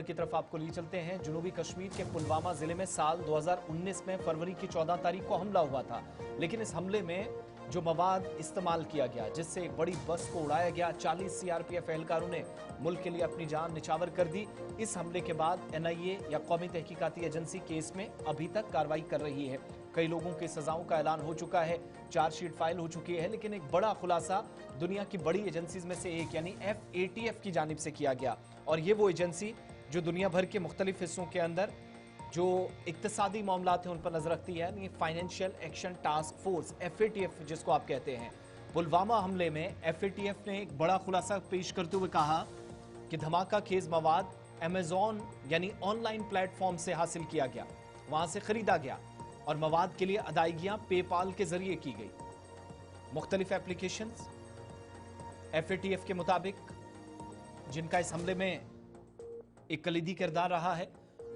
की तरफ आपको ले चलते हैं। जनूबी कश्मीर के पुलवामा जिले में साल 2019 में फरवरी की 14 तारीख को हमला हुआ था, लेकिन इस हमले में जो मवाद इस्तेमाल किया गया, जिससे एक बड़ी बस को उड़ाया गया, 40 सीआरपीएफ एहलकारों ने मुल्क के लिए अपनी जान निछावर कर दी। इस हमले के बाद एनआईए या कौमी तहकीकाती एजेंसी केस में अभी तक कार्रवाई कर रही है। कई लोगों की सजाओं का ऐलान हो चुका है, चार्जशीट फाइल हो चुकी है, लेकिन एक बड़ा खुलासा दुनिया की बड़ी एजेंसीज में से एक यानी FATF की जानिब से किया गया। और ये वो एजेंसी जो दुनिया भर के मुख्तलिफ हिस्सों के अंदर जो इक्तिसादी मामलात हैं उन पर नजर रखती है, यानी financial action task force, FATF जिसको आप कहते हैं। पुलवामा हमले में FATF ने एक बड़ा खुलासा पेश करते हुए कहा कि धमाका खेज मवाद अमेजॉन यानी ऑनलाइन प्लेटफॉर्म से हासिल किया गया, वहां से खरीदा गया और मवाद के लिए अदायगियां पेपाल के जरिए की गई। मुख्तलिफ एप्लीकेशंस FATF के मुताबिक जिनका इस हमले में एक कलीदी किरदार रहा है,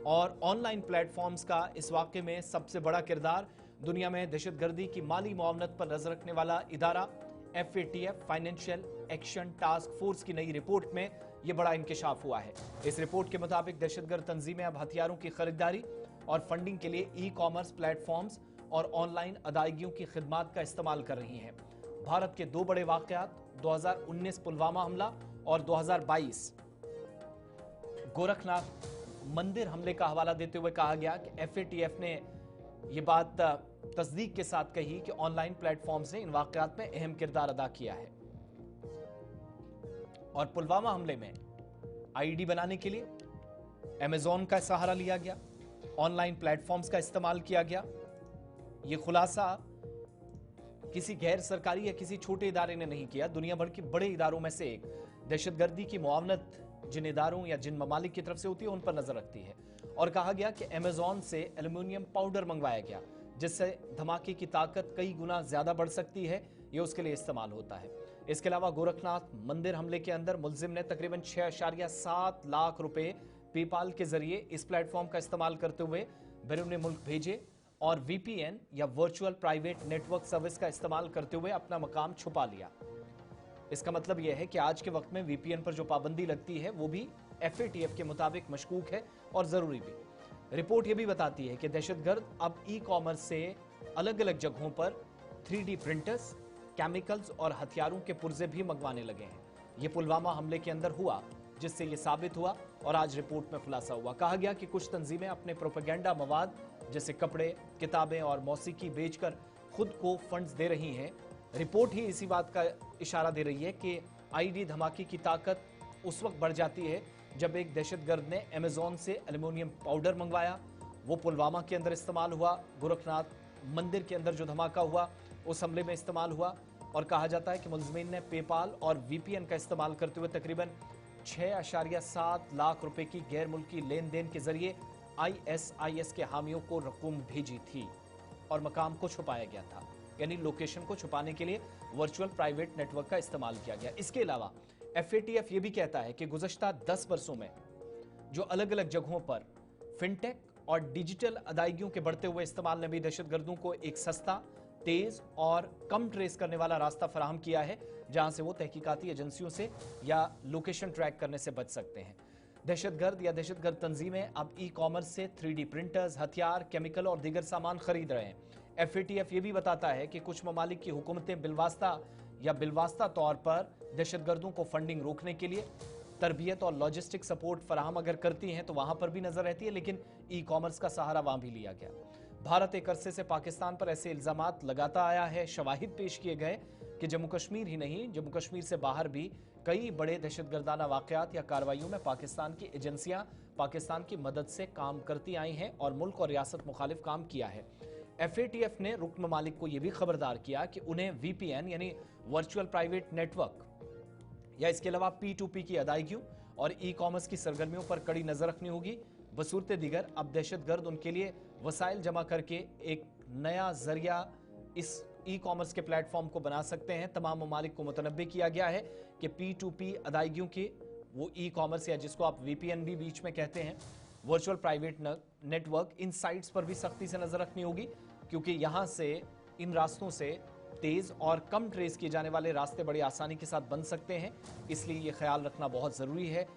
और ऑनलाइन प्लेटफॉर्म्स का इस वाक़े में सबसे बड़ा किरदार दुनिया में दहशतगर्दी की माली मुआवनत पर नजर रखने वाला इदारा FATF financial action task force की नई रिपोर्ट में यह बड़ा इंकशाफ हुआ है। इस रिपोर्ट के मुताबिक दहशतगर्द तंजीमें अब हथियारों की खरीदारी और फंडिंग के लिए ई-कॉमर्स प्लेटफॉर्म्स और ऑनलाइन अदायगियों की खिदमात का इस्तेमाल कर रही हैं। भारत के दो बड़े वाकयात, 2019 पुलवामा हमला और 2022 गोरखनाथ मंदिर हमले का हवाला देते हुए कहा गया कि FATF ने यह बात तस्दीक के साथ कही कि ऑनलाइन प्लेटफॉर्म्स ने इन वाकयात में अहम किरदार अदा किया है। और पुलवामा हमले में आईडी बनाने के लिए अमेजॉन का सहारा लिया गया, ऑनलाइन प्लेटफॉर्म्स का इस्तेमाल किया गया। यह खुलासा किसी गैर सरकारी या किसी छोटे इदारे ने नहीं किया, दुनिया भर के बड़े इदारों में से एक। दहशतगर्दी की मुआवनत जिन इदारों या जिन ममालिक की तरफ से होती है उन पर नजर रखती है। और कहा गया कि अमेजॉन से एल्यूमिनियम पाउडर मंगवाया गया, जिससे धमाके की ताकत कई गुना ज्यादा बढ़ सकती है, यह उसके लिए इस्तेमाल होता है। इसके अलावा गोरखनाथ मंदिर हमले के अंदर मुलजिम ने तकरीबन 6.7 लाख रुपए पेपाल के जरिए इस प्लेटफॉर्म का इस्तेमाल करते हुए बैरून मुल्क भेजे और VPN या वर्चुअल प्राइवेट नेटवर्क सर्विस का इस्तेमाल करते हुए अपना मकाम छुपा लिया। इसका मतलब यह है कि आज के वक्त में VPN पर जो पाबंदी लगती है वो भी FATF के मुताबिक मशकूक है और जरूरी भी। रिपोर्ट यह भी बताती है कि दहशतगर्द अब ई-कॉमर्स से अलग अलग जगहों पर 3D प्रिंटर्स, केमिकल्स और हथियारों के पुर्जे भी मंगवाने लगे हैं। यह पुलवामा हमले के अंदर हुआ, जिससे यह साबित हुआ और आज रिपोर्ट में खुलासा हुआ। कहा गया कि कुछ तंजीमें अपने प्रोपेगेंडा मवाद जैसे कपड़े, किताबें और मौसीकी बेचकर खुद को फंड्स दे रही हैं। रिपोर्ट ही इसी बात का इशारा दे रही है कि आईडी धमाके की ताकत उस वक्त बढ़ जाती है जब एक दहशतगर्द ने अमेजॉन से एल्यूमिनियम पाउडर मंगवाया, वो पुलवामा के अंदर इस्तेमाल हुआ, गोरखनाथ मंदिर के अंदर जो धमाका हुआ उस हमले में इस्तेमाल हुआ। और कहा जाता है कि मुलजिमीन ने पेपाल और VPN का इस्तेमाल करते हुए तकरीबन 6.7 लाख रुपए की गैर मुल्की लेन देन के जरिए ISIS के हामियों को रकूम भेजी थी और मकाम को छुपाया गया था, यानी लोकेशन को छुपाने के लिए वर्चुअल प्राइवेट नेटवर्क का इस्तेमाल किया गया। इसके अलावा FATF यह भी कहता है कि गुज़श्ता 10 वर्षों में जो अलग अलग जगहों पर फिनटेक और डिजिटल अदायगियों के बढ़ते हुए इस्तेमाल ने भी दहशतगर्दों को एक सस्ता, तेज और कम ट्रेस करने वाला रास्ता फराहम किया है, जहां से वो तहकीकाती एजेंसियों से या लोकेशन ट्रैक करने से बच सकते हैं। दहशतगर्द या दहशतगर्द तंजीमें अब ई-कॉमर्स से 3D प्रिंटर्स, हथियार, केमिकल और दीगर सामान खरीद रहे हैं। FATF ये भी बताता है कि कुछ ममालिक की हुकूमतें बिलवास्ता या बिलवास्ता तौर पर दहशतगर्दों को फंडिंग रोकने के लिए तरबियत और लॉजिस्टिक सपोर्ट फराहम अगर करती हैं तो वहां पर भी नजर रहती है, लेकिन ई-कॉमर्स का सहारा वहां भी लिया गया। भारत एक अरसे से पाकिस्तान पर ऐसे इल्जामात लगाता आया है, शवाहिद पेश किए गए कि जम्मू कश्मीर ही नहीं, जम्मू कश्मीर से बाहर भी कई बड़े दहशतगर्दाना वाकयात या कार्रवाइयों में पाकिस्तान की एजेंसियां पाकिस्तान की मदद से काम करती आई हैं और मुल्क और रियासत मुखालिफ काम किया है। FATF ने रुकन ममालिक को यह भी खबरदार किया कि उन्हें VPN यानी वर्चुअल प्राइवेट नेटवर्क या इसके अलावा P2P की अदायगियों और ई-कॉमर्स की सरगर्मियों पर कड़ी नजर रखनी होगी। बसूरत दीगर अब दहशतगर्द उनके लिए वसाइल जमा करके एक नया जरिया इस ई-कॉमर्स के प्लेटफॉर्म को बना सकते हैं। तमाम ममालिक को मुतनब्बे किया गया है कि P2P अदायगियों के वो ई-कॉमर्स या जिसको आप VPN भी बीच में कहते हैं, वर्चुअल प्राइवेट नेटवर्क, इन साइट्स पर भी सख्ती से नजर रखनी होगी, क्योंकि यहां से, इन रास्तों से तेज और कम ट्रेस किए जाने वाले रास्ते बड़ी आसानी के साथ बन सकते हैं। इसलिए ये ख्याल रखना बहुत जरूरी है।